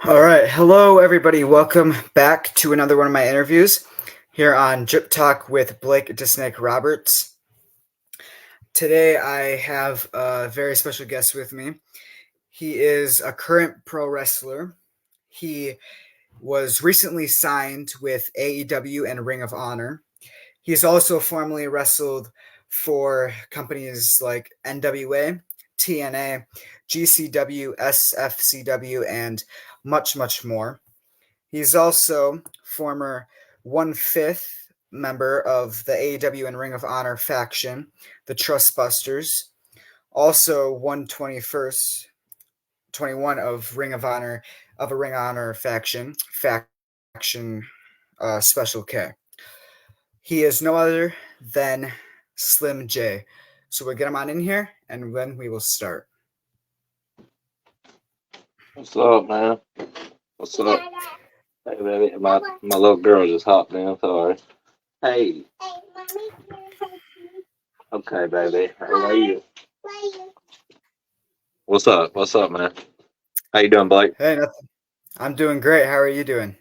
All right. Hello, everybody. Welcome back to another one of my interviews here on Drip Talk with Blake Disnick Roberts. Today, I have a very special guest with me. He is a current pro wrestler. He was recently signed with AEW and Ring of Honor. He's also formerly wrestled for companies like NWA, TNA, GCW, SFCW, and much, much more. He's also former 1/5 member of the AEW and Ring of Honor faction, the Trustbusters. Also 1/21st, 21 of Ring of Honor, of a Ring of Honor faction Special K. He is no other than Slim J. So we'll get him on in here, and then we will start. What's up, man? What's up? Hey, baby, my little girl just hopped in. Sorry. Hey. Okay, baby. How are you? What's up? What's up, man? How you doing, Blake? Hey, nothing. I'm doing great. How are you doing?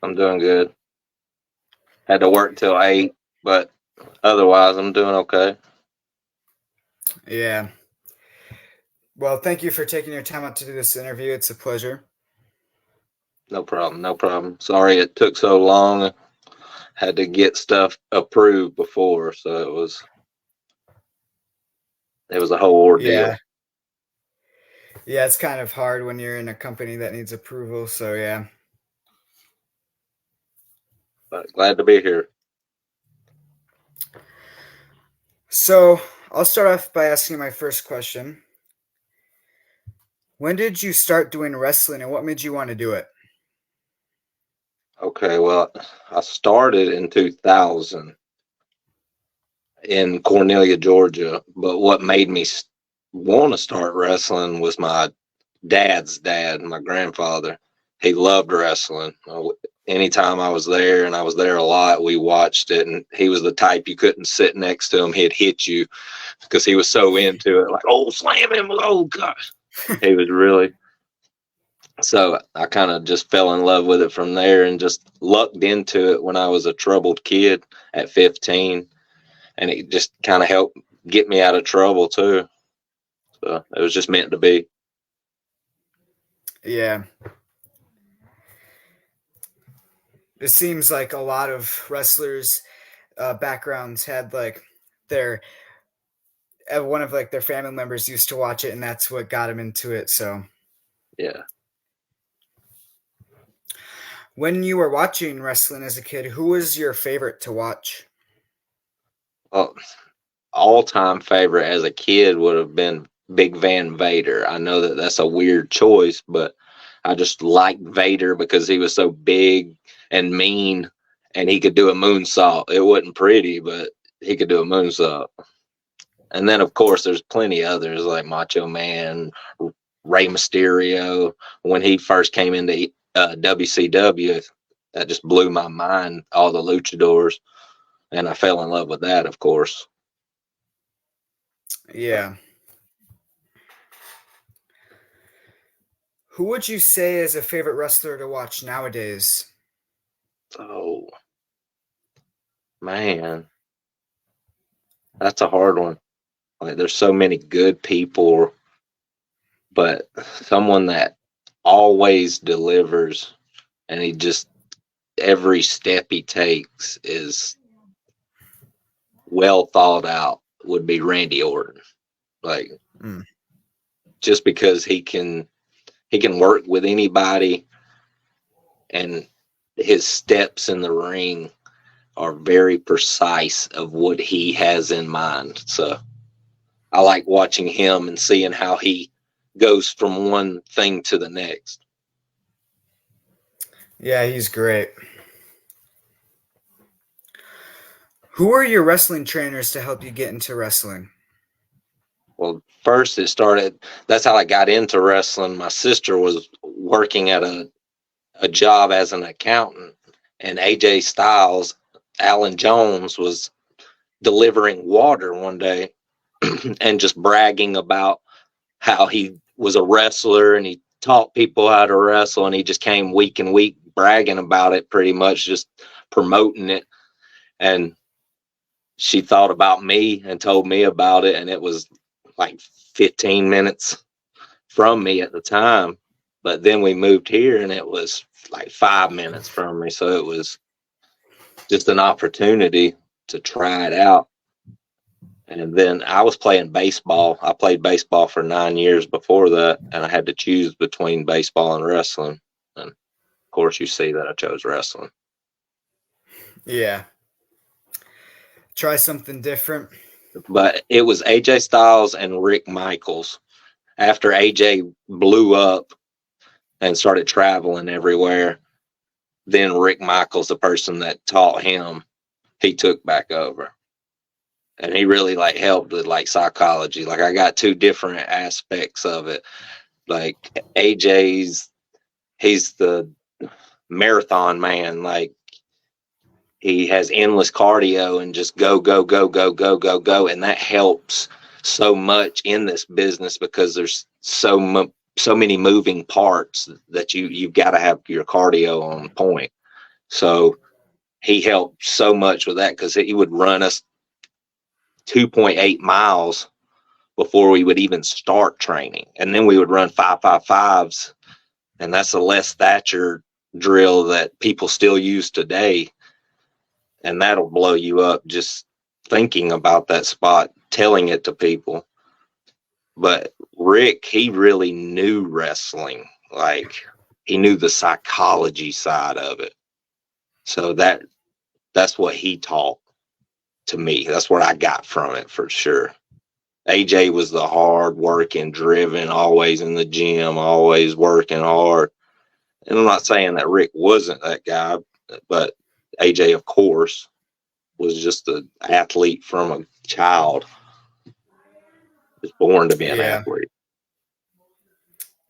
I'm doing good. Had to work till 8, but otherwise, I'm doing okay. Yeah. Well, thank you for taking your time out to do this interview. It's a pleasure. No problem. No problem. Sorry it took so long. Had to get stuff approved before, so it was a whole ordeal. Yeah, it's kind of hard when you're in a company that needs approval. So yeah. But glad to be here. So I'll start off by asking my first question. When did you start doing wrestling, and what made you want to do it? Okay, well, I started in 2000 in Cornelia, Georgia, but what made me want to start wrestling was my dad's dad, my grandfather. He loved wrestling. Anytime I was there, and I was there a lot, we watched it, and he was the type you couldn't sit next to him. He'd hit you because he was so into it, like, oh, slam him, oh, gosh. He was really... So I kind of just fell in love with it from there and just lucked into it when I was a troubled kid at 15. And it just kind of helped get me out of trouble too. So it was just meant to be. Yeah. It seems like a lot of wrestlers' backgrounds had like their one of like their family members used to watch it, and that's what got him into it. So yeah. When you were watching wrestling as a kid, who was your favorite to watch? Well, all-time favorite as a kid would have been Big Van Vader. I know that that's a weird choice, but I just liked Vader because he was so big and mean, and he could do a moonsault. It wasn't pretty, but he could do a moonsault. And then, of course, there's plenty others like Macho Man, Rey Mysterio. When he first came into WCW, that just blew my mind, all the luchadors. And I fell in love with that, of course. Yeah. Who would you say is a favorite wrestler to watch nowadays? Oh, man. That's a hard one. Like, there's so many good people, but someone that always delivers, and he just, every step he takes is well thought out, would be Randy Orton. Like, just because he can work with anybody, and his steps in the ring are very precise of what he has in mind. So I like watching him and seeing how he goes from one thing to the next. Yeah, he's great. Who are your wrestling trainers to help you get into wrestling? Well, first it started, that's how I got into wrestling. My sister was working at a job as an accountant, and AJ Styles, Alan Jones, was delivering water one day and just bragging about how he was a wrestler and he taught people how to wrestle, and he just came week and week bragging about it, pretty much just promoting it. And she thought about me and told me about it, and it was like 15 minutes from me at the time. But then we moved here, and it was like 5 minutes from me. So it was just an opportunity to try it out. And then I was playing baseball. I played baseball for 9 years before that, and I had to choose between baseball and wrestling. And of course, you see that I chose wrestling. Yeah. Try something different. But it was AJ Styles and Rick Michaels. After AJ blew up and started traveling everywhere, then Rick Michaels, the person that taught him, he took back over. And he really like helped with like psychology. Like I got two different aspects of it. Like AJ's, he's the marathon man. Like he has endless cardio and just go, go, go, go, go, go, go. And that helps so much in this business because there's so many moving parts that you've got to have your cardio on point. So he helped so much with that because he would run us 2.8 miles before we would even start training. And then we would run 5.55s. And that's a Les Thatcher drill that people still use today. And that'll blow you up just thinking about that spot, telling it to people. But Rick, he really knew wrestling. Like he knew the psychology side of it. So that's what he taught to me. That's what I got from it for sure. AJ was the hard working, driven, always in the gym, always working hard. And I'm not saying that Rick wasn't that guy, but AJ, of course, was just an athlete from a child. Was born to be an athlete.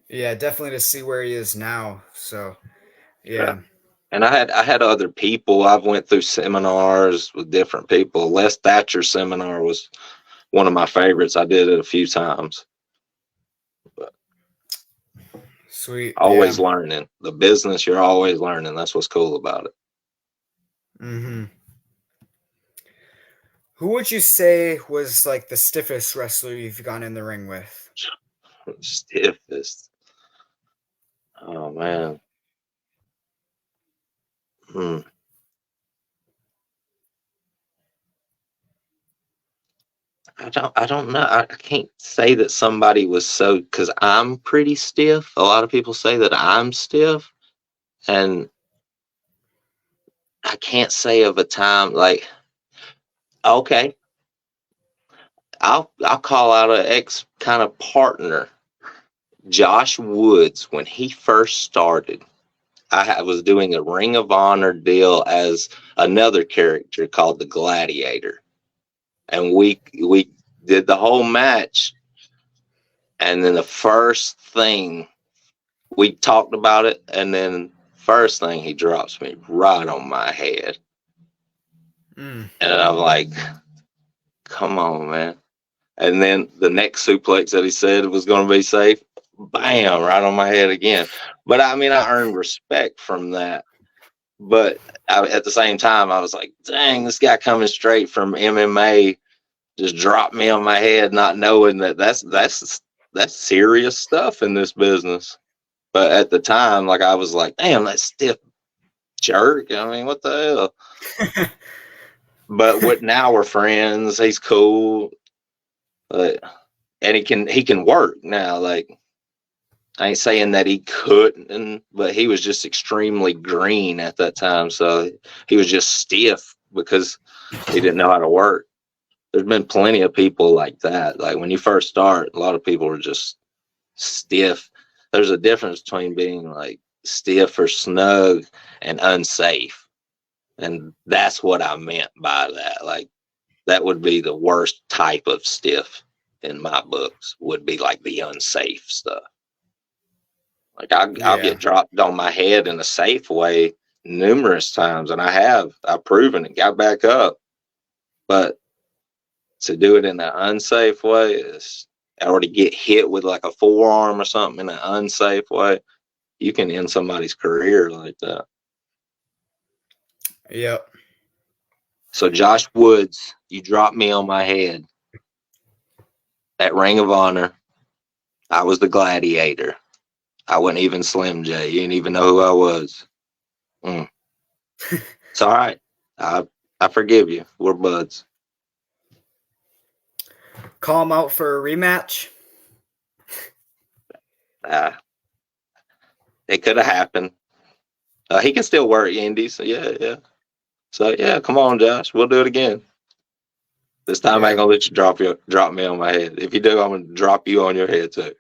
Yeah, definitely to see where he is now. So, yeah. And I had other people. I've went through seminars with different people. Les Thatcher seminar was one of my favorites. I did it a few times. But sweet. Always learning. The business, you're always learning. That's what's cool about it. Mm-hmm. Who would you say was like the stiffest wrestler you've gone in the ring with? Stiffest. Oh man. I don't know. I can't say that somebody was so, because I'm pretty stiff. A lot of people say that I'm stiff, and I can't say of a time like, okay, I'll call out an ex kind of partner, Josh Woods. When he first started, I was doing a Ring of Honor deal as another character called the Gladiator, and we did the whole match. And then the first thing we talked about it, and then first thing he drops me right on my head. And I'm like, come on, man. And then the next suplex that he said was going to be safe, bam, right on my head again. But I mean, I earned respect from that. But at the same time, I was like, dang, this guy coming straight from MMA just dropped me on my head, not knowing that that's serious stuff in this business. But at the time, like I was like, damn, that stiff jerk. I mean, what the hell? But now we're friends. He's cool. And he can work now. Like, I ain't saying that he couldn't, but he was just extremely green at that time. So he was just stiff because he didn't know how to work. There's been plenty of people like that. Like when you first start, a lot of people are just stiff. There's a difference between being like stiff or snug and unsafe. And that's what I meant by that. Like that would be the worst type of stiff in my books, would be like the unsafe stuff. Like I'll get dropped on my head in a safe way numerous times, and I've proven it, got back up. But to do it in an unsafe way is or to get hit with like a forearm or something in an unsafe way, you can end somebody's career like that. Yep. So Josh Woods, you dropped me on my head at Ring of Honor. I was the gladiator. I wasn't even Slim J. You didn't even know who I was. It's all right. I forgive you. We're buds. Call him out for a rematch. It could have happened. He can still work indies. So yeah. So yeah, come on, Josh. We'll do it again. This time I ain't gonna let you drop me on my head. If you do, I'm gonna drop you on your head too.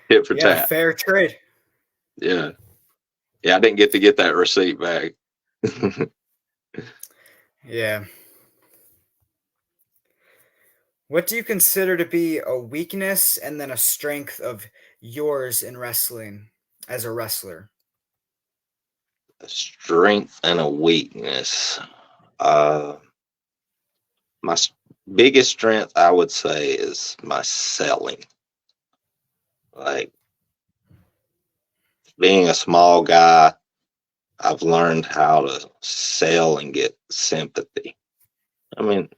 Hit for tap. Fair trade. Yeah. I didn't get to get that receipt back. Yeah. What do you consider to be a weakness and then a strength of yours in wrestling as a wrestler? A strength and a weakness. My biggest strength, I would say, is my selling. Like, being a small guy, I've learned how to sell and get sympathy. I mean,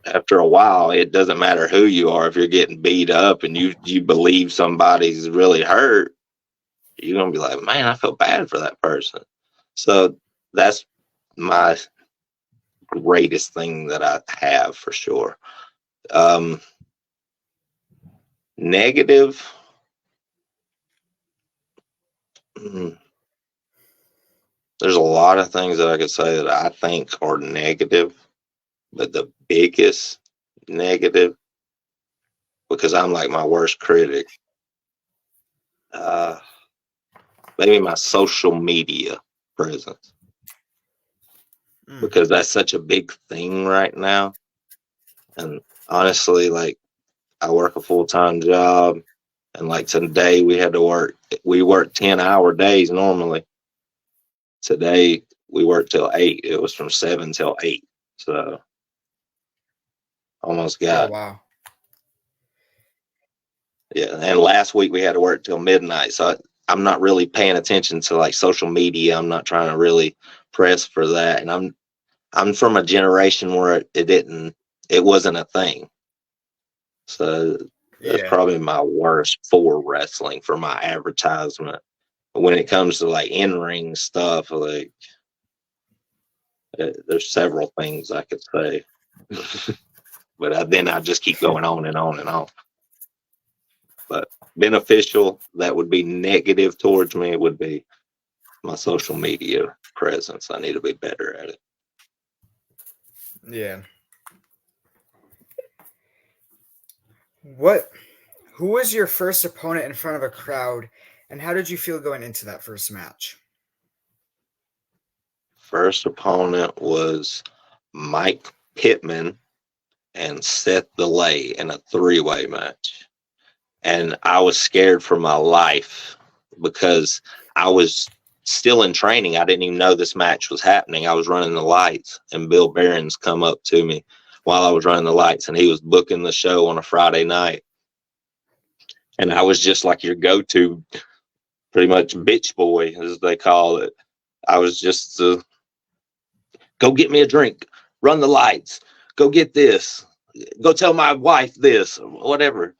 after a while, it doesn't matter who you are. If you're getting beat up and you believe somebody's really hurt, you're gonna be like, man, I feel bad for that person. So that's my greatest thing that I have for sure. Negative. There's a lot of things that I could say that I think are negative, but the biggest negative, because I'm like my worst critic, maybe my social media presence, because that's such a big thing right now. And honestly, like, I work a full-time job, and like today we work 10-hour days normally. Today we worked till 8. It was from 7 till 8. So almost got. Oh, wow. Yeah, and last week we had to work till midnight. So I'm not really paying attention to like social media. I'm not trying to really press for that. And I'm from a generation where it wasn't a thing. So that's probably my worst for wrestling, for my advertisement. When it comes to like in-ring stuff, like, there's several things I could say, but then I just keep going on and on and on. But beneficial, that would be negative towards me, would be my social media presence. I need to be better at it. Yeah. Who was your first opponent in front of a crowd, and how did you feel going into that first match? First opponent was Mike Pittman and Seth DeLay in a 3-way match. And I was scared for my life because I was still in training. I didn't even know this match was happening. I was running the lights, and Bill Behrens come up to me while I was running the lights, and he was booking the show on a Friday night. And I was just like your go-to, pretty much bitch boy, as they call it. I was just, go get me a drink, run the lights, go get this, go tell my wife this, whatever.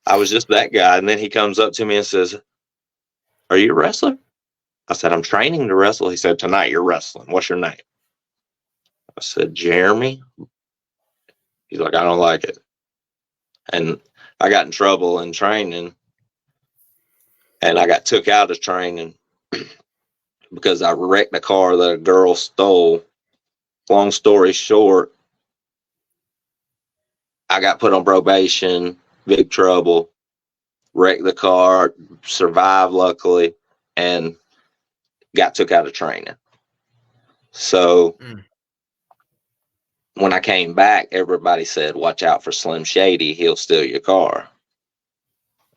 I was just that guy. And then he comes up to me and says, "Are you a wrestler?" I said, "I'm training to wrestle." He said, "Tonight you're wrestling. What's your name?" I said, "Jeremy." He's like, "I don't like it." And I got in trouble in training, and I got took out of training because I wrecked a car that a girl stole. Long story short, I got put on probation, big trouble, wrecked the car, survived luckily, and got took out of training. So when I came back, everybody said, "Watch out for Slim Shady. He'll steal your car."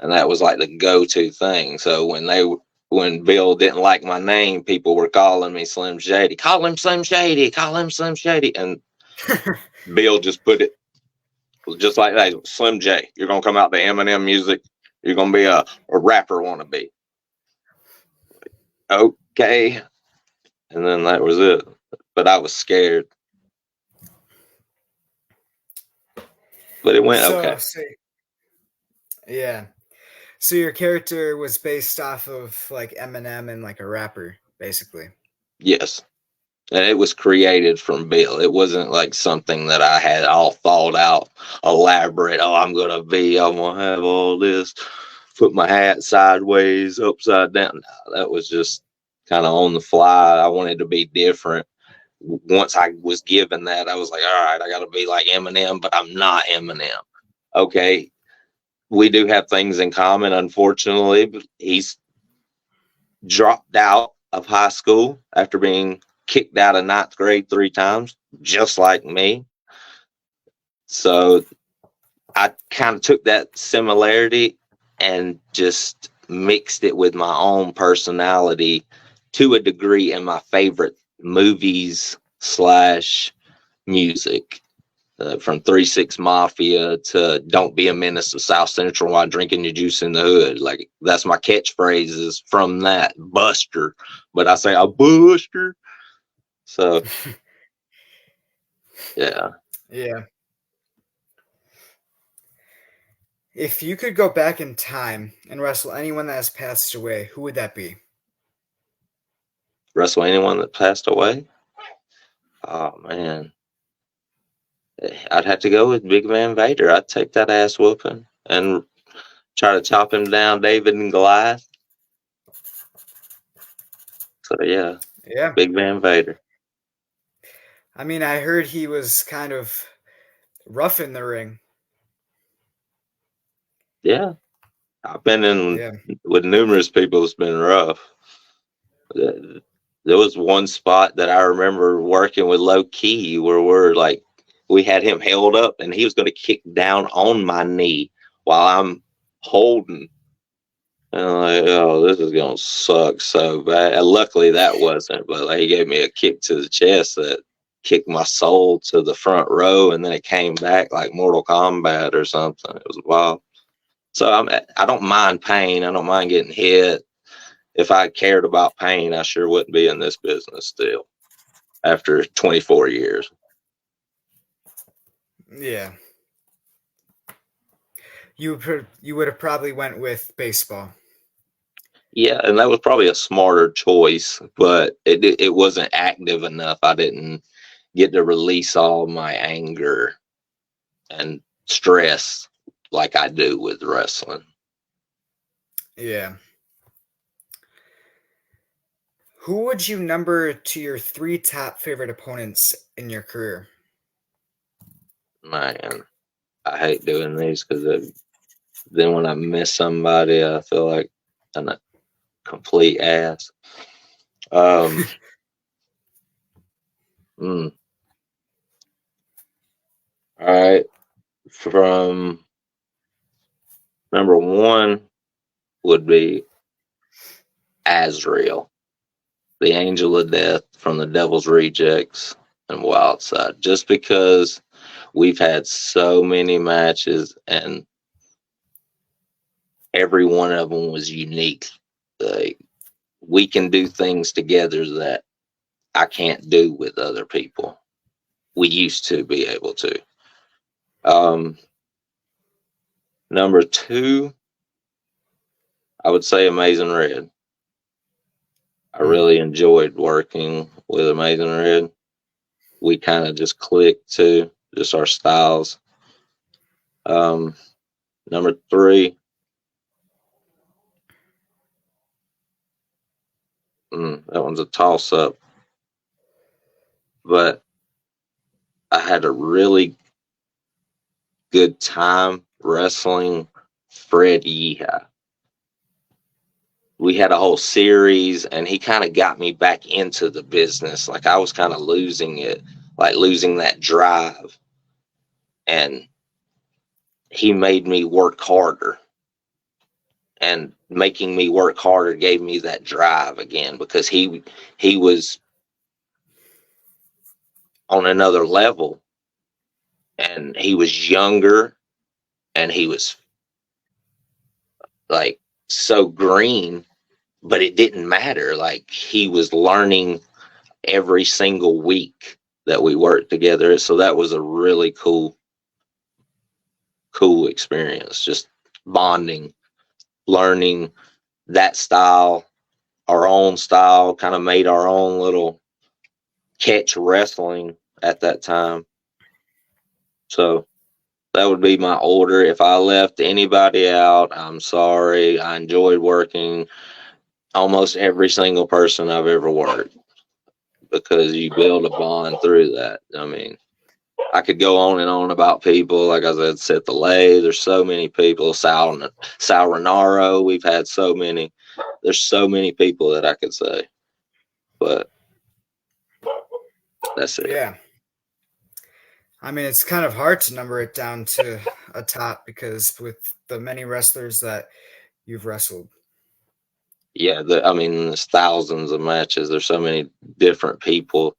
And that was like the go-to thing. So when Bill didn't like my name, people were calling me Slim Shady. Call him Slim Shady. Call him Slim Shady. And Bill just put it Just like that, Slim J. You're gonna come out to Eminem music. You're gonna be a rapper wannabe. Okay, and then that was it. But I was scared. But it went okay. Yeah. So your character was based off of like Eminem and like a rapper, basically. Yes. And it was created from Bill. It wasn't like something that I had all thought out, elaborate. Oh, I'm going to have all this, put my hat sideways, upside down. No, that was just kind of on the fly. I wanted to be different. Once I was given that, I was like, all right, I got to be like Eminem, but I'm not Eminem. Okay. We do have things in common, unfortunately, but he's dropped out of high school after being kicked out of ninth grade 3 times, just like me. So I kind of took that similarity and just mixed it with my own personality to a degree in my favorite movies / music. From 3-6 Mafia to Don't Be a Menace to South Central while drinking your juice in the hood. Like, that's my catchphrases from that. Buster. But I say a Buster. So, yeah. Yeah. If you could go back in time and wrestle anyone that has passed away, who would that be? Wrestle anyone that passed away? Oh, man. I'd have to go with Big Van Vader. I'd take that ass whooping and try to chop him down, David and Goliath. So, yeah. Yeah. Big Van Vader. I mean, I heard he was kind of rough in the ring. Yeah. I've been in with numerous people. It's been rough. There was one spot that I remember working with Low Key where we had him held up and he was going to kick down on my knee while I'm holding. And I'm like, oh, this is going to suck so bad. And luckily that wasn't, but like, he gave me a kick to the chest that kicked my soul to the front row, and then it came back like Mortal Kombat or something. It was wild. So I don't mind pain. I don't mind getting hit. If I cared about pain, I sure wouldn't be in this business still after 24 years. Yeah. You would have probably went with baseball. Yeah, and that was probably a smarter choice, but it wasn't active enough. I didn't get to release all my anger and stress like I do with wrestling. Yeah. Who would you number to your 3 top favorite opponents in your career? Man, I hate doing these because then when I miss somebody, I feel like I'm a complete ass. All right. From number 1 would be Azrael, the Angel of Death from the Devil's Rejects and Wildside. Just because we've had so many matches and every one of them was unique. Like, we can do things together that I can't do with other people. We used to be able to. Number 2, I would say Amazing Red. I really enjoyed working with Amazing Red. We kind of just clicked too, just our styles. Number 3, that one's a toss up, but I had a really good time wrestling Fred Yeehaw. We had a whole series and he kind of got me back into the business. Like, I was kind of losing it, like losing that drive. And he made me work harder, and making me work harder gave me that drive again, because he was on another level and he was younger, and he was like so green, but it didn't matter. Like, he was learning every single week that we worked together. So that was a really cool experience. Just bonding, learning that style, our own style, kind of made our own little catch wrestling at that time. So that would be my order. If I left anybody out, I'm sorry. I enjoyed working almost every single person I've ever worked, because you build a bond through that. I mean, I could go on and on about people. Like I said, Seth Delay, there's so many people. Sal Renaro, we've had so many. There's so many people that I could say. But that's it. Yeah. I mean, it's kind of hard to number it down to a top because with the many wrestlers that you've wrestled. Yeah, I mean, there's thousands of matches. There's so many different people.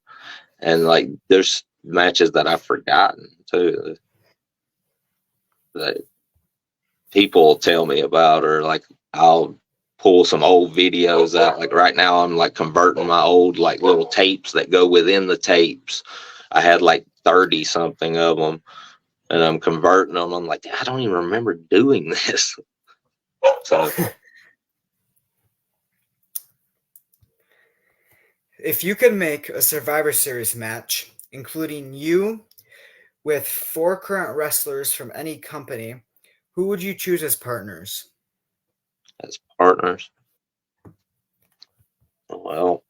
And, like, there's matches that I've forgotten, too, that people tell me about, or, like, I'll pull some old videos out. Like, right now I'm, like, converting my old, like, little tapes that go within the tapes. I had, like, 30 something of them, and I'm converting them. I'm like, I don't even remember doing this. So if you could make a Survivor Series match, including you with 4 current wrestlers from any company, who would you choose as partners? as partners, well,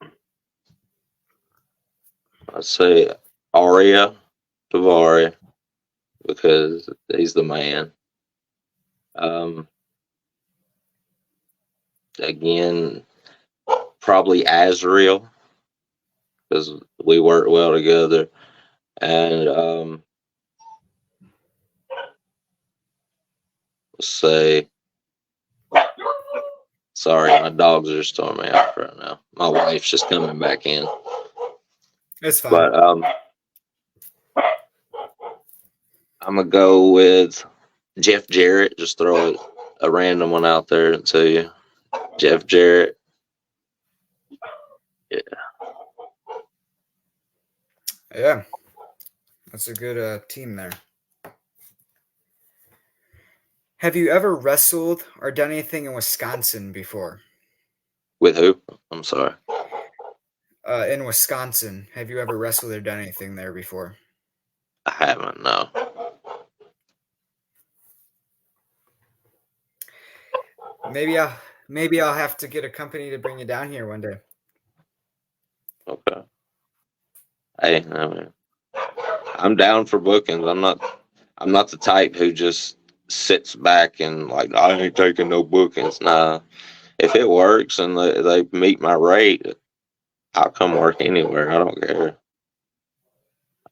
I'd say Arya Davari, because he's the man. Again, probably Azrael, because we work well together. And let's say, sorry, my dogs are storming out right now. My wife's just coming back in. It's fine. But I'm gonna go with Jeff Jarrett. Just throw a random one out there to you. Jeff Jarrett. Yeah. Yeah. That's a good team there. Have you ever wrestled or done anything in Wisconsin before? With who? I'm sorry. In Wisconsin, have you ever wrestled or done anything there before? I haven't, no. Maybe I'll have to get a company to bring you down here one day. Okay. Hey, I mean, I'm down for bookings. I'm not the type who just sits back and, like, I ain't taking no bookings. Nah. If it works and they meet my rate, I'll come work anywhere. I don't care.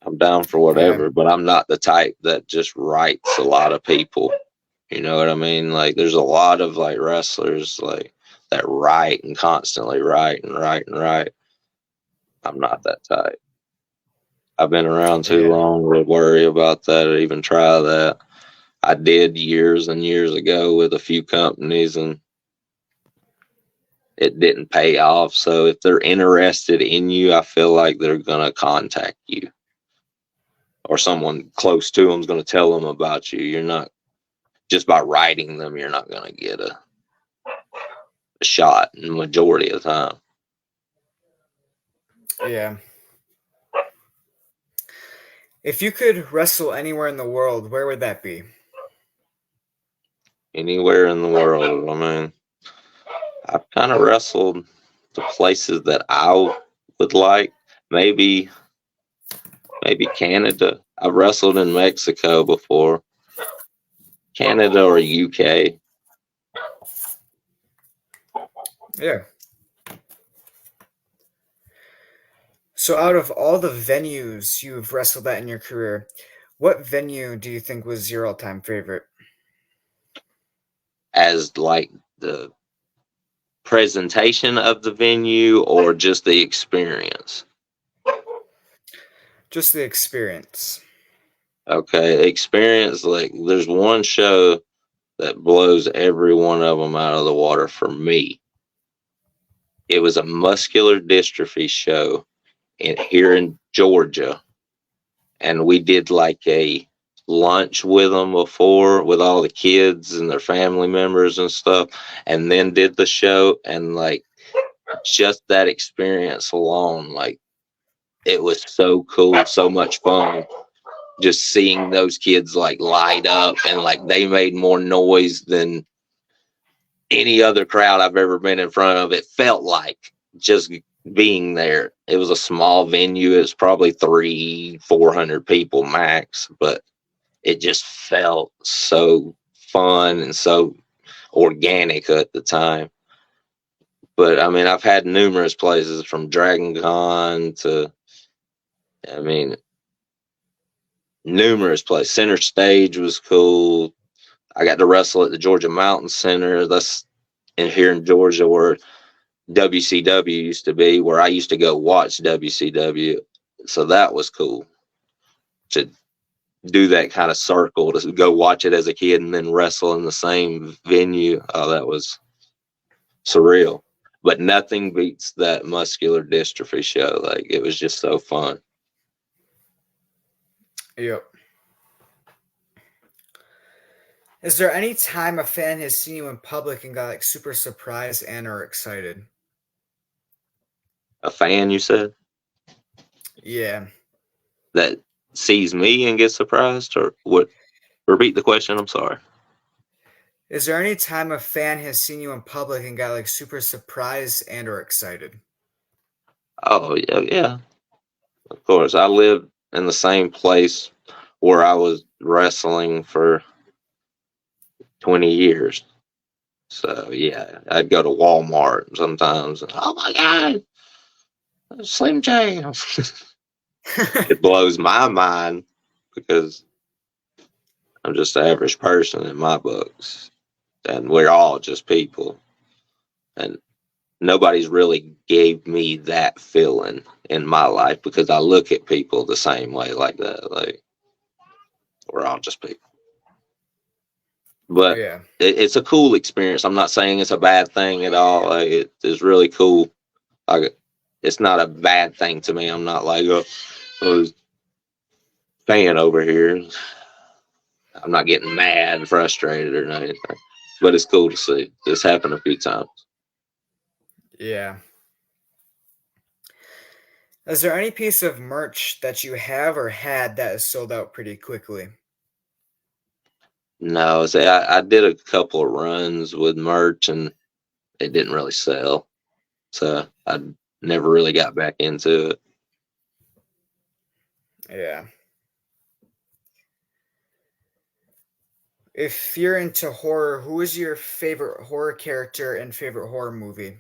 I'm down for whatever, Yeah. but I'm not the type that just writes a lot of people. You know what I mean? Like, there's a lot of, like, wrestlers, like, that write and constantly write and write and write. I'm not that type. I've been around too Yeah. long to worry about that or even try that. I did years and years ago with a few companies, and it didn't pay off. So if they're interested in you, I feel like they're going to contact you, or someone close to them is going to tell them about you. You're not, just by writing them, you're not going to get a shot in the majority of the time. Yeah. If you could wrestle anywhere in the world, where would that be? Anywhere in the world. I mean, I've kind of wrestled the places that I would like. Maybe Canada. I've wrestled in Mexico before. Canada or UK. Yeah. So out of all the venues you've wrestled at in your career, what venue do you think was your all-time favorite? As, like, the presentation of the venue or just the experience? Just the experience. Okay, experience, like there's one show that blows every one of them out of the water for me. It was a muscular dystrophy show here in Georgia, and we did like a lunch with them before with all the kids and their family members and stuff, and then did the show. And like just that experience alone, like it was so cool, so much fun. Just seeing those kids like light up, and like they made more noise than any other crowd I've ever been in front of. It felt like just being there. It was a small venue. It was probably 400 people max, but it just felt so fun and so organic at the time. But I mean, I've had numerous places from Dragon Con to, I mean, numerous places. Center Stage was cool. I got to wrestle at the Georgia Mountain Center. That's in here in Georgia where WCW used to be, where I used to go watch WCW. So that was cool to do that kind of circle, to go watch it as a kid and then wrestle in the same venue. Oh, that was surreal. But nothing beats that muscular dystrophy show. Like it was just so fun. Yep. Is there any time a fan has seen you in public and got like super surprised and or excited? A fan, you said, Yeah. that sees me and gets surprised, or what? Repeat the question. I'm sorry. Is there any time a fan has seen you in public and got like super surprised and or excited? Oh yeah, yeah. Of course, I lived in the same place where I was wrestling for 20 years. So yeah, I'd go to Walmart sometimes. And, oh my God, Slim J. It blows my mind because I'm just an average person in my books, and we're all just people. And nobody's really gave me that feeling in my life because I look at people the same way, like that. Like we're all just people. But Yeah. it's a cool experience. I'm not saying it's a bad thing at all. Like, it is really cool. Like, it's not a bad thing to me. I'm not like a fan over here. I'm not getting mad and frustrated or anything. But it's cool to see. This happened a few times. Yeah. Is there any piece of merch that you have or had that is sold out pretty quickly? No, see, I did a couple of runs with merch and it didn't really sell. So I never really got back into it. Yeah. If you're into horror, who is your favorite horror character and favorite horror movie?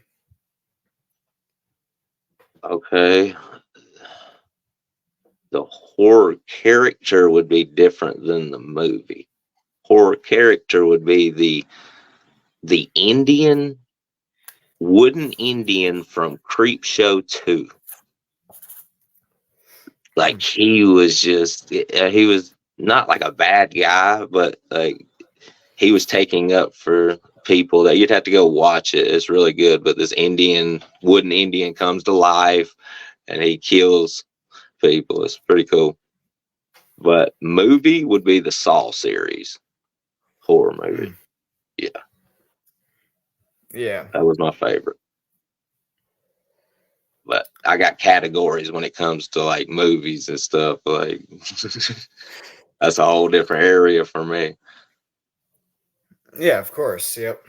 Okay. The horror character would be different than the movie. Horror character would be the Indian, wooden Indian from Creepshow 2. Like he was he was not like a bad guy, but like he was taking up for people that you'd have to go watch it. It's really good. But this wooden Indian comes to life and he kills people. It's pretty cool. But movie would be the Saw series, horror movie. Yeah, Yeah. that was my favorite. But I got categories when it comes to like movies and stuff. Like that's a whole different area for me. Yeah, of course. Yep.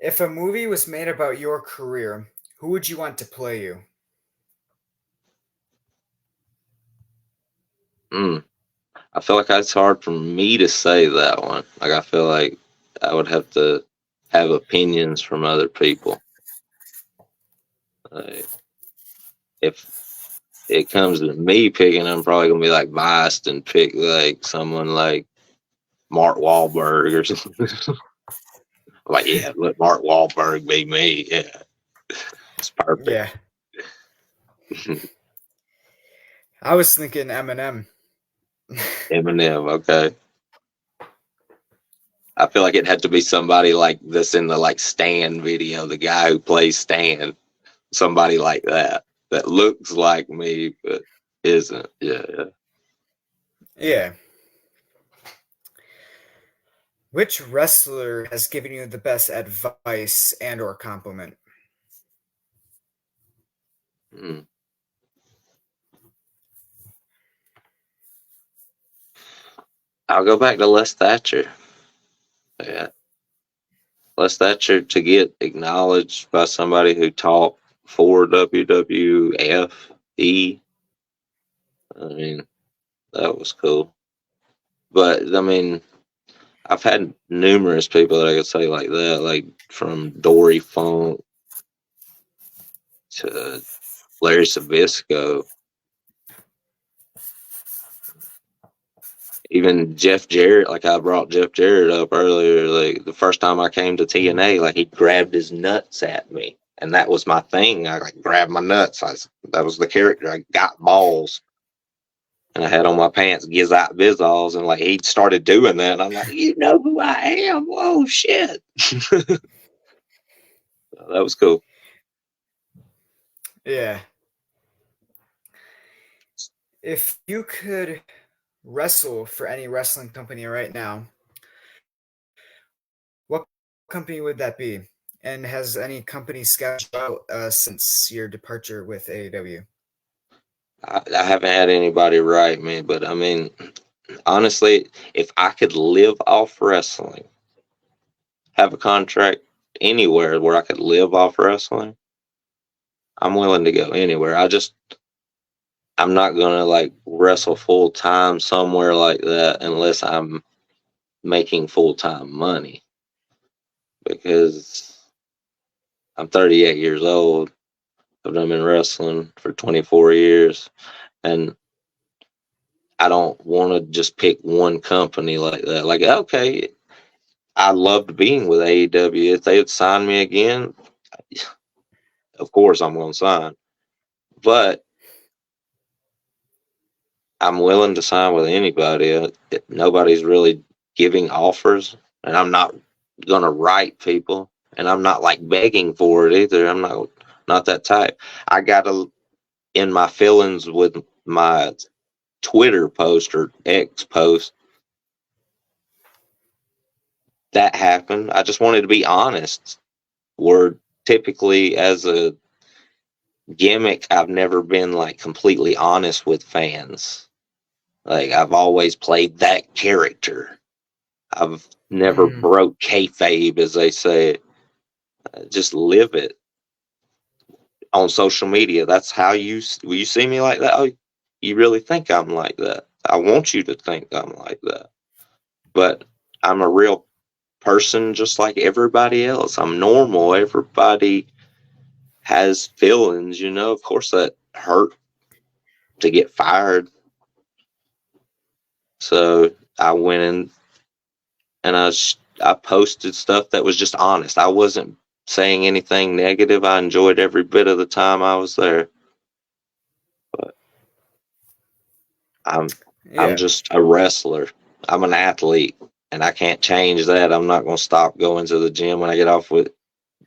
If a movie was made about your career, who would you want to play you? Mm. I feel like it's hard for me to say that one. Like I feel like I would have to have opinions from other people. Like, if it comes to me picking, I'm probably gonna be like biased and pick like someone like Mark Wahlberg or something. Like, yeah, let Mark Wahlberg be me. Yeah, it's perfect. Yeah. I was thinking Eminem. Eminem, okay. I feel like it had to be somebody like this in the like Stan video, the guy who plays Stan, somebody like that that looks like me but isn't. Yeah, yeah. Yeah. Which wrestler has given you the best advice and or compliment? Hmm. I'll go back to Les Thatcher. Yeah, Les Thatcher to get acknowledged by somebody who taught for WWFE. I mean, that was cool. But I mean, I've had numerous people that I could say like that, like from Dory Funk to Larry Sabisco, even Jeff Jarrett. Like I brought Jeff Jarrett up earlier. Like the first time I came to TNA, like he grabbed his nuts at me, and that was my thing. I like grabbed my nuts. That was the character. I got balls, and I had on my pants Gizot Bizalls, and like he started doing that, and I'm like, you know who I am? Whoa, shit! That was cool. Yeah. If you could wrestle for any wrestling company right now, what company would that be? And has any company scouted you out since your departure with AEW? I haven't had anybody write me, but I mean, honestly, if I could live off wrestling, have a contract anywhere where I could live off wrestling, I'm willing to go anywhere. I'm not gonna like wrestle full time somewhere like that unless I'm making full time money because I'm 38 years old. I've been wrestling for 24 years, and I don't want to just pick one company like that. Like, okay, I loved being with AEW. If they would sign me again, of course I'm going to sign. But I'm willing to sign with anybody. Nobody's really giving offers, and I'm not going to write people, and I'm not like begging for it either. I'm not that type. I got in my feelings with my Twitter post or X post. That happened. I just wanted to be honest. Where typically as a gimmick, I've never been like completely honest with fans. Like I've always played that character. I've never Mm, broke kayfabe, as they say. Just live it on social media. That's how you see me like that. Oh, you really think I'm like that? I want you to think I'm like that, but I'm a real person, just like everybody else. I'm normal. Everybody has feelings, you know. Of course, that hurt to get fired. So I went in and I posted stuff that was just honest. I wasn't saying anything negative. I enjoyed every bit of the time I was there. But I'm yeah. just a wrestler. I'm an athlete, and I can't change that. I'm not going to stop going to the gym when I get off with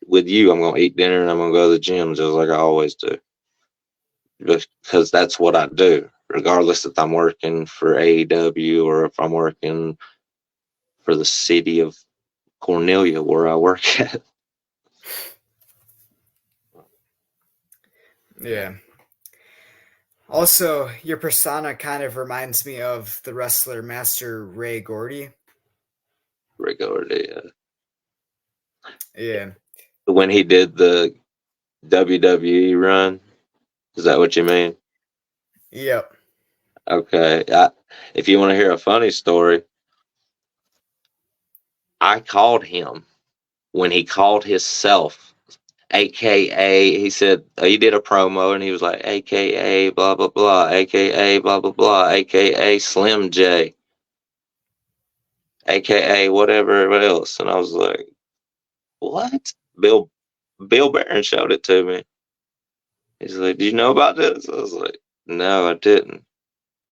you. I'm going to eat dinner and I'm going to go to the gym just like I always do, because that's what I do. Regardless if I'm working for AEW or if I'm working for the city of Cornelia where I work at. Yeah. Also, your persona kind of reminds me of the wrestler Master Ray Gordy. Regarding Yeah. when he did the WWE run. Is that what you mean? Yep. Okay. If you want to hear a funny story, I called him when he called himself, AKA, he said, he did a promo and he was like, AKA, blah, blah, blah, AKA, blah, blah, blah, AKA Slim J, AKA whatever else. And I was like, what? Bill Barron showed it to me. He's like, "Do you know about this?" I was like, "No, I didn't."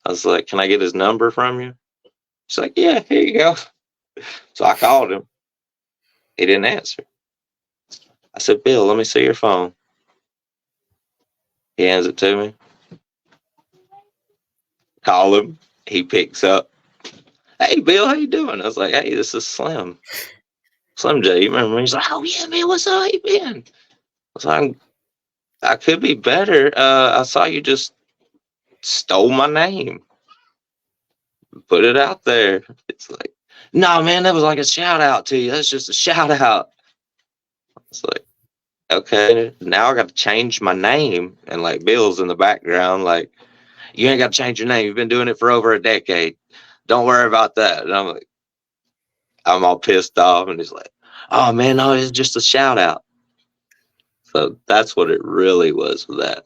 I was like, "Can I get his number from you?" She's like, yeah, here you go. So I called him. He didn't answer. I said, Bill, let me see your phone. He hands it to me. Call him. He picks up. Hey, Bill, how you doing? I was like, hey, this is Slim. Slim J, you remember me? He's like, oh, yeah, man, what's up? How you been? I was like, I could be better. I saw you just stole my name. Put it out there. It's like, no, man, that was like a shout out to you. That's just a shout out. It's like, okay, now I got to change my name. And like Bill's in the background, like, you ain't got to change your name. You've been doing it for over a decade. Don't worry about that. And I'm like, I'm all pissed off. And he's like, oh, man, no, it's just a shout out. So that's what it really was with that.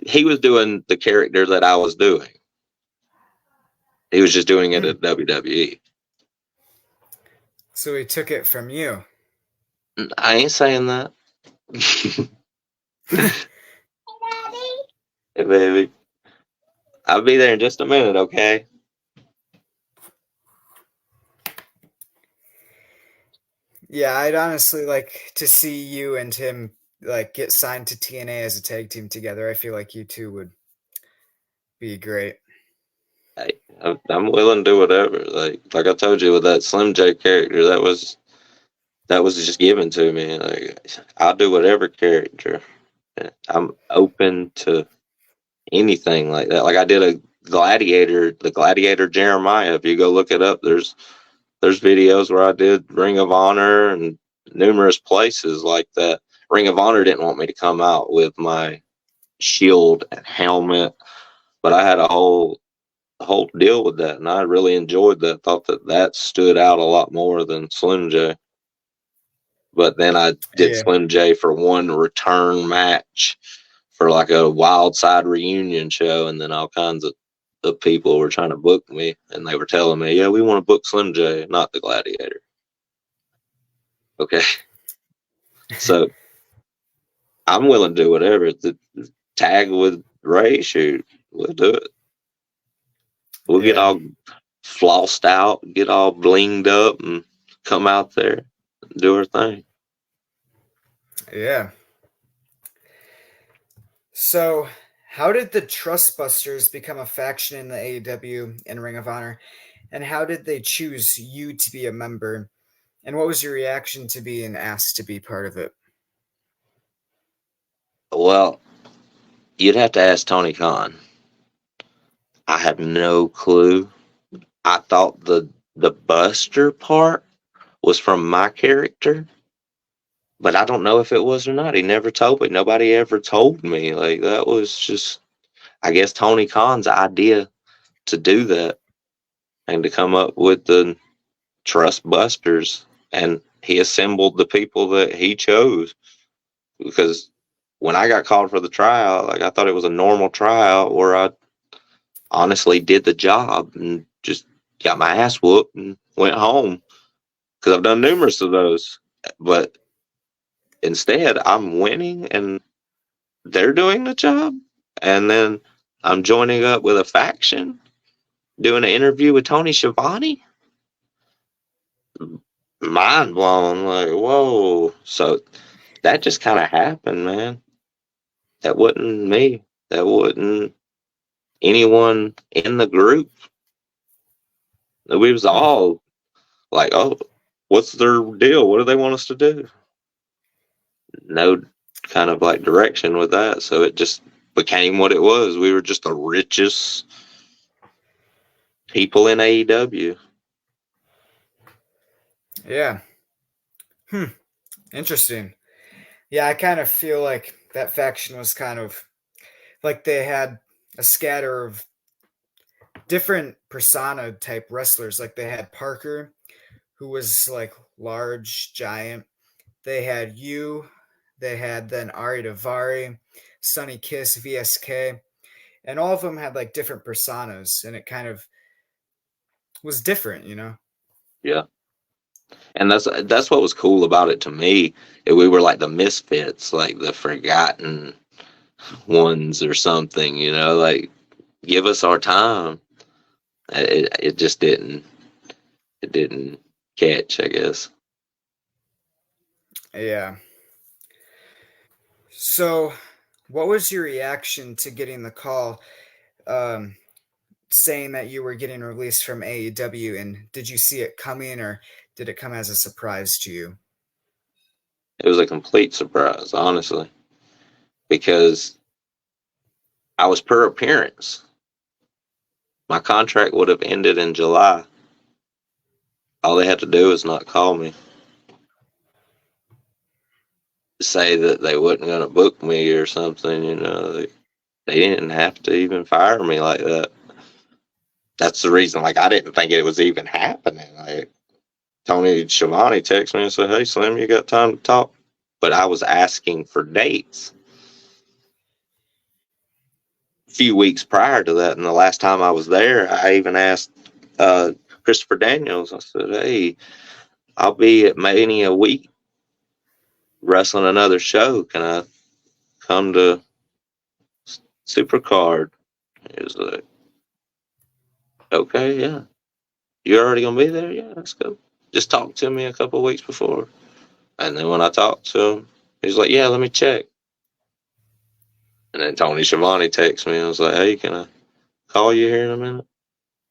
He was doing the character that I was doing. He was just doing it at WWE. So he took it from you. I ain't saying that. Hey, baby. I'll be there in just a minute, okay? Yeah, I'd honestly like to see you and him like get signed to TNA as a tag team together. I feel like you two would be great. Hey, I'm willing to do whatever. Like I told you with that Slim J character, that was just given to me. Like I'll do whatever character. I'm open to anything like that. Like I did the Gladiator Jeremiah. If you go look it up, there's videos where I did Ring of Honor and numerous places like that. Ring of Honor didn't want me to come out with my shield and helmet, but I had a whole deal with that, and I really enjoyed that. Thought that stood out a lot more than Slim J. But then I did Yeah. Slim J for one return match for like a Wild Side reunion show, and then all kinds of people were trying to book me, and they were telling me, yeah, we want to book Slim J, not the Gladiator. Okay. So I'm willing to do whatever. The tag with Ray, shoot, we'll do it. We'll get Yeah. all flossed out, get all blinged up, and come out there and do our thing. Yeah. So, how did the Trustbusters become a faction in the AEW and Ring of Honor? And how did they choose you to be a member? And what was your reaction to being asked to be part of it? Well, you'd have to ask Tony Khan. I have no clue. I thought the Buster part was from my character, but I don't know if it was or not. He never told me. Nobody ever told me. Like that was just, I guess, Tony Khan's idea to do that and to come up with the Trust Busters, and he assembled the people that he chose. Because when I got called for the tryout, like I thought it was a normal tryout where I honestly did the job and just got my ass whooped and went home. Because I've done numerous of those, but instead I'm winning and they're doing the job, and then I'm joining up with a faction, doing an interview with Tony Schiavone. Mind blown, like whoa. So that just kind of happened, man. That wasn't me. That wasn't anyone in the group. We was all like, oh, what's their deal? What do they want us to do? No kind of like direction with that. So it just became what it was. We were just the richest people in AEW. Yeah. Interesting. Yeah, I kind of feel like that faction was kind of like they had a scatter of different persona type wrestlers. Like they had Parker, who was like large, giant. They had you. They had then Ari Davari, Sunny Kiss, VSK, and all of them had like different personas, and it kind of was different, you know. Yeah. And that's what was cool about it to me. We were like the misfits, like the forgotten ones or something, like give us our time. It just didn't. It didn't catch, I guess. Yeah. So, what was your reaction to getting the call um, saying that you were getting released from AEW? And did you see it coming, or did it come as a surprise to you? It was a complete surprise, honestly, because I was per appearance. My contract would have ended in July. All they had to do was not call me, say that they wasn't going to book me or something. They didn't have to even fire me like that. That's the reason. Like, I didn't think it was even happening. Like, Tony Schiavone texted me and said, "Hey, Slim, you got time to talk?" But I was asking for dates a few weeks prior to that, and the last time I was there, I even asked uh, Christopher Daniels. I said, "Hey, I'll be at Mania week wrestling another show. Can I come to Supercard?" He was like, "Okay, yeah. You're already gonna be there? Yeah, let's go." Just talk to me a couple of weeks before. And then when I talked to him, he's like, "Yeah, let me check." And then Tony Schiavone texts me and was like, "Hey, can I call you here in a minute?"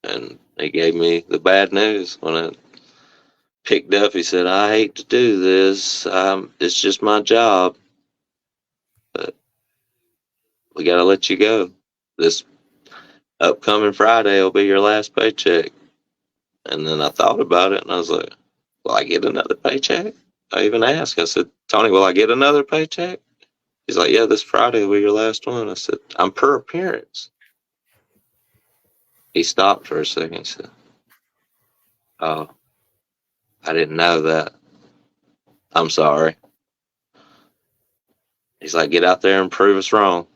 And he gave me the bad news when I picked up. He said, "I hate to do this. It's just my job, but we got to let you go. This upcoming Friday will be your last paycheck." And then I thought about it and I was like, "Will I get another paycheck?" I even asked. I said, "Tony, will I get another paycheck?" He's like, "Yeah, this Friday will be your last one." I said, "I'm per appearance." He stopped for a second and said, "Oh, I didn't know that. I'm sorry." He's like, "Get out there and prove us wrong."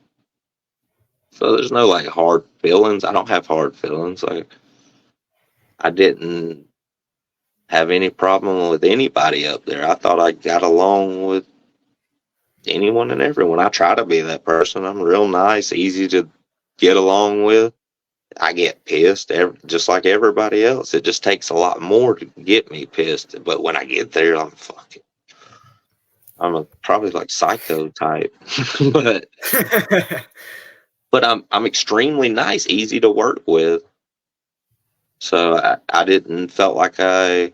So there's no like hard feelings. I don't have hard feelings. Like, I didn't have any problem with anybody up there. I thought I got along with anyone and everyone. I try to be that person. I'm real nice, easy to get along with. I get pissed just like everybody else. It just takes a lot more to get me pissed. But when I get there, I'm fucking. I'm a probably like psycho type, but I'm extremely nice, easy to work with. So I didn't felt like I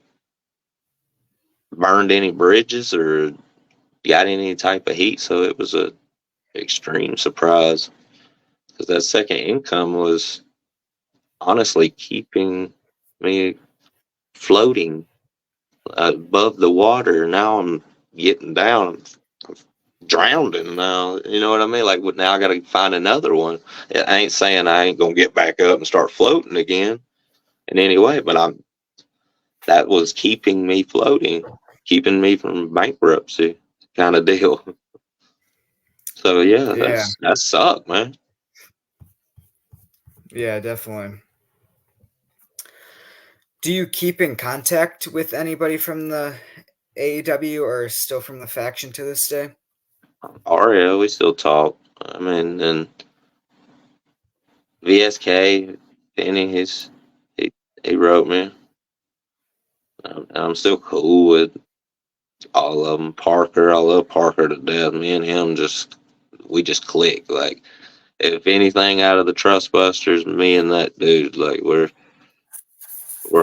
burned any bridges or got any type of heat. So it was a extreme surprise because that second income was honestly keeping me floating above the water. Now I'm getting down. I'm drowning now. You know what I mean? Like now I got to find another one. I ain't saying I ain't gonna get back up and start floating again in any way, but that was keeping me floating, keeping me from bankruptcy kind of deal. So yeah, Yeah, that sucked, man. yeah, definitely. Do you keep in contact with anybody from the AEW or still from the faction to this day? Aria, we still talk. I mean, and VSK, Penny, he he wrote me. I'm still cool with all of them. Parker, I love Parker to death. Me and him we just click. Like if anything out of the Trust Busters, me and that dude, like we're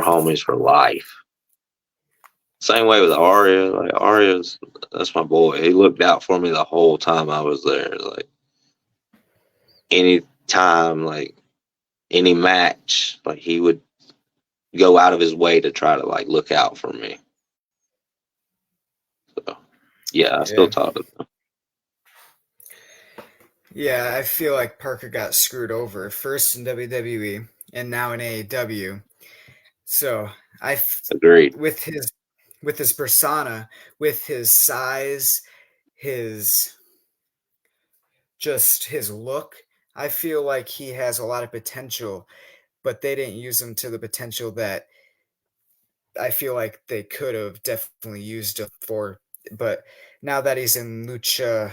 homies for life. Same way with Arya. Like Arya's, that's my boy. He looked out for me the whole time I was there. Like any time, like any match, like he would go out of his way to try to like look out for me. So yeah, I still Yeah. talk to them. Yeah, I feel like Parker got screwed over first in WWE and now in AEW. So I, Agreed. with his persona, with his size, his just his look, I feel like he has a lot of potential, but they didn't use him to the potential that I feel like they could have definitely used him for. But now that he's in Lucha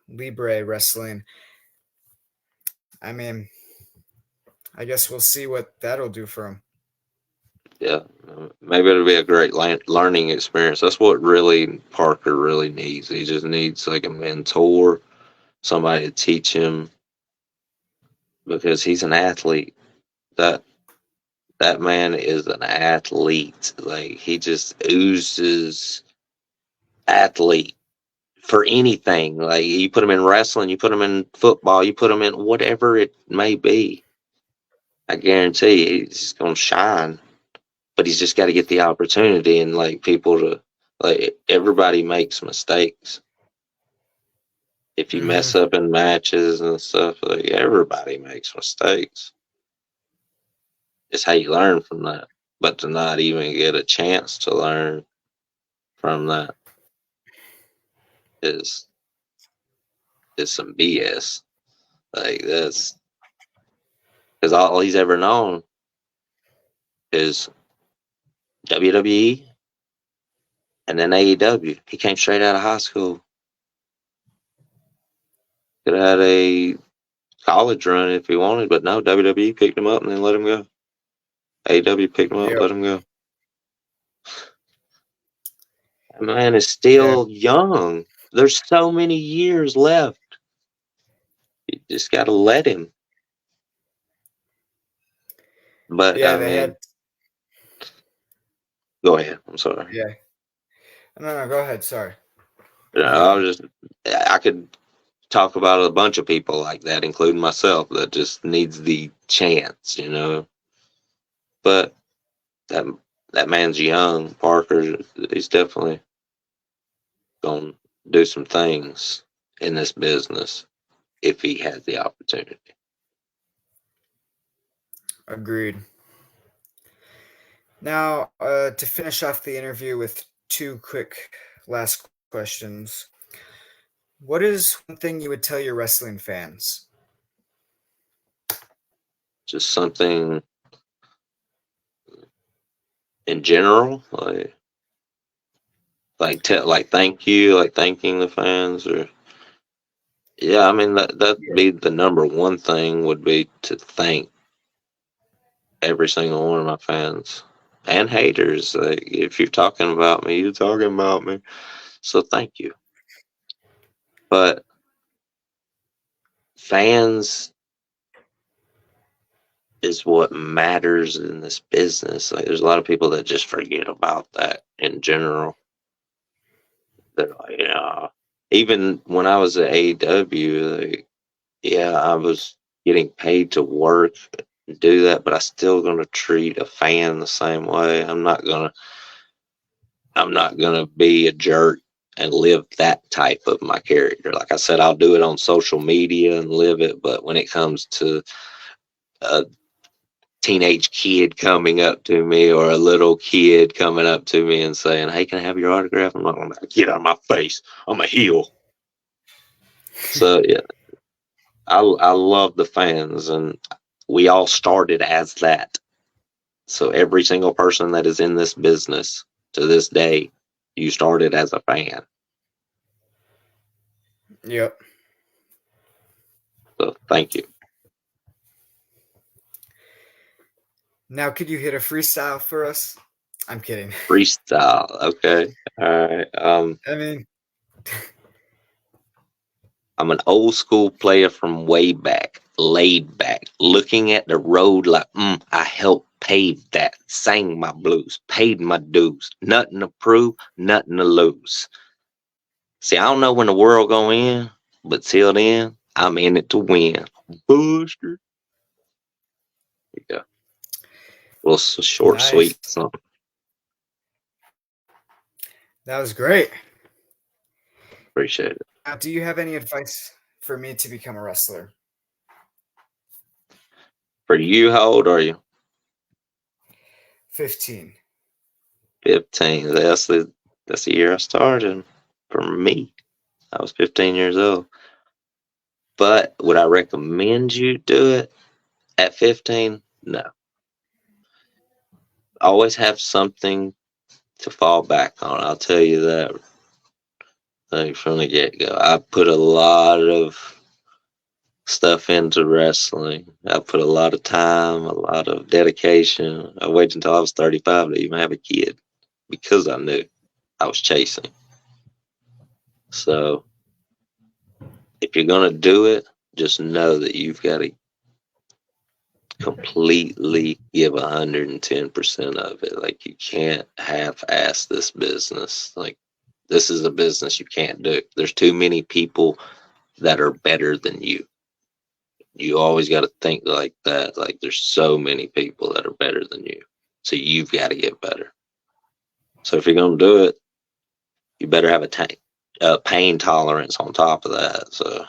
Libre wrestling, I mean, I guess we'll see what that'll do for him. Yeah, maybe it'll be a great learning experience. That's what really Parker really needs. He just needs like a mentor, somebody to teach him, because he's an athlete. That that man is an athlete. Like, he just oozes athlete for anything. Like, you put him in wrestling, you put him in football, you put him in whatever it may be. I guarantee he's gonna shine. But he's just got to get the opportunity, and like people to, like, everybody makes mistakes. If you mess Mm-hmm. up in matches and stuff, like, everybody makes mistakes. It's how you learn from that. But to not even get a chance to learn from that is some BS. Like, that's because all he's ever known is WWE and then AEW. He came straight out of high school. Could have had a college run if he wanted, but no, WWE picked him up and then let him go. AEW picked him up, Yep. let him go. That man is Yeah. still young. There's so many years left. You just got to let him. But Yeah. I They mean, had. go ahead. I'm sorry. Yeah. No. Go ahead. Sorry. I was just, I could talk about a bunch of people like that, including myself, that just needs the chance. But that that man's young. Parker, he's definitely gonna do some things in this business if he has the opportunity. Agreed. Now, to finish off the interview with two quick last questions, what is one thing you would tell your wrestling fans? Just something in general, like thank you, like thanking the fans, or yeah, I mean that'd Yeah. be the number one thing, would be to thank every single one of my fans and haters. Like, if you're talking about me, you're talking about me. So thank you. But fans is what matters in this business. Like, there's a lot of people that just forget about that in general. They're like, even when I was at AEW, like, yeah, I was getting paid to work and do that, but I still gonna treat a fan the same way. I'm not gonna be a jerk and live that type of my character. Like I said, I'll do it on social media and live it, but when it comes to a teenage kid coming up to me, or a little kid coming up to me and saying, "Hey, can I have your autograph?" I'm not gonna get out of my face. I'm a heel. So yeah, I love the fans, and we all started as that. So every single person that is in this business to this day, you started as a fan. Yep. So thank you. Now, could you hit a freestyle for us? I'm kidding. Freestyle. Okay. All right. I mean, I'm an old school player from way back, laid back, looking at the road like, I helped pave that, sang my blues, paid my dues, nothing to prove, nothing to lose. See, I don't know when the world gonna end, but till then, I'm in it to win. Buster. There you go. Well, short, nice. sweet, something. That was great. Appreciate it. Now, do you have any advice for me to become a wrestler? For you, how old are you? 15. 15. That's the year I started. For me, I was 15 years old. But would I recommend you do it at 15? No. Always have something to fall back on. I'll tell you that, like, from the get go. I put a lot of stuff into wrestling. I put a lot of time, a lot of dedication. I waited until I was 35 to even have a kid because I knew I was chasing. So if you're going to do it, just know that you've got to completely give 110% of it. Like, you can't half-ass this business. Like, this is a business you can't do. There's too many people that are better than you. You always got to think like that. Like, there's so many people that are better than you. So you've got to get better. So if you're going to do it, you better have a pain tolerance on top of that. So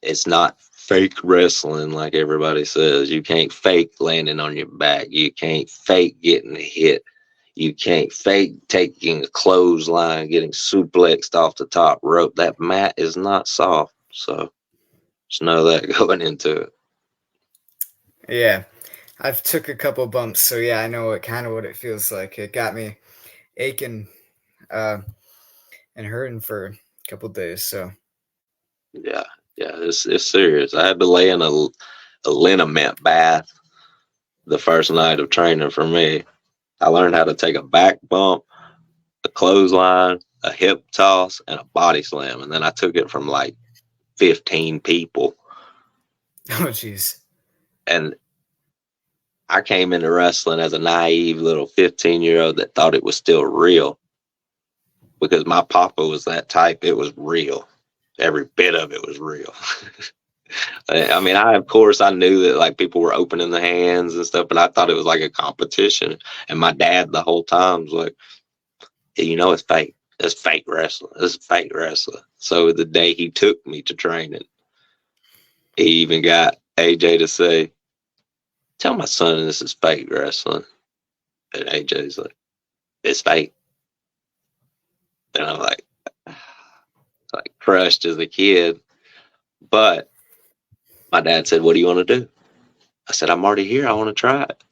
it's not fake wrestling like everybody says. You can't fake landing on your back. You can't fake getting hit. You can't fake taking a clothesline, getting suplexed off the top rope. That mat is not soft. So just know that going into it. Yeah, I've took a couple bumps, so yeah, I know what it feels like. It got me aching and hurting for a couple days. So Yeah, it's serious. I had to lay in a liniment bath the first night of training for me. I learned how to take a back bump, a clothesline, a hip toss, and a body slam. And then I took it from like 15 people. oh jeez. And I came into wrestling as a naive little 15-year-old that thought it was still real. Because my papa was that type. It was real. Every bit of it was real. I mean, of course I knew that like people were opening the hands and stuff, but I thought it was like a competition. And my dad the whole time was like, hey, you know, it's fake. It's fake wrestling. It's fake wrestling. So the day he took me to training, he even got AJ to say, tell my son this is fake wrestling. And AJ's it's fake. And I'm like crushed as a kid. But my dad said, what do you want to do? I said, I'm already here. I want to try it.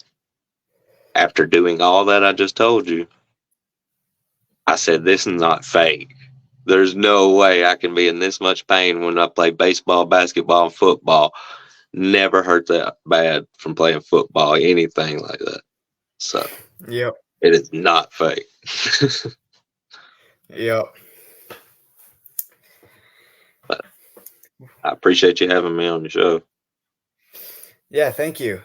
After doing all that I just told you, I said, this is not fake. There's no way I can be in this much pain when I play baseball, basketball, and football. Never hurt that bad from playing football, anything like that. So Yep. it is not fake. Yep. But I appreciate you having me on the show. Yeah, thank you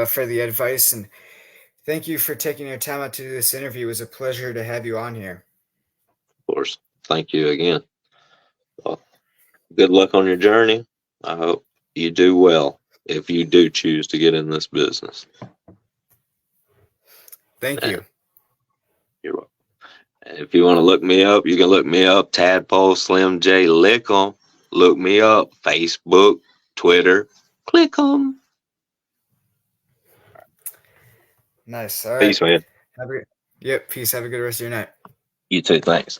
for the advice, and thank you for taking your time out to do this interview. It was a pleasure to have you on here. Of course. Thank you again. Well, good luck on your journey. I hope you do well if you do choose to get in this business. Thank you. You're welcome. And if you want to look me up, you can look me up, Tadpole Slim J Lickum. Look me up, Facebook, Twitter. Click them. Nice. All right. Peace, man. Yep. Peace. Have a good rest of your night. You too. Thanks.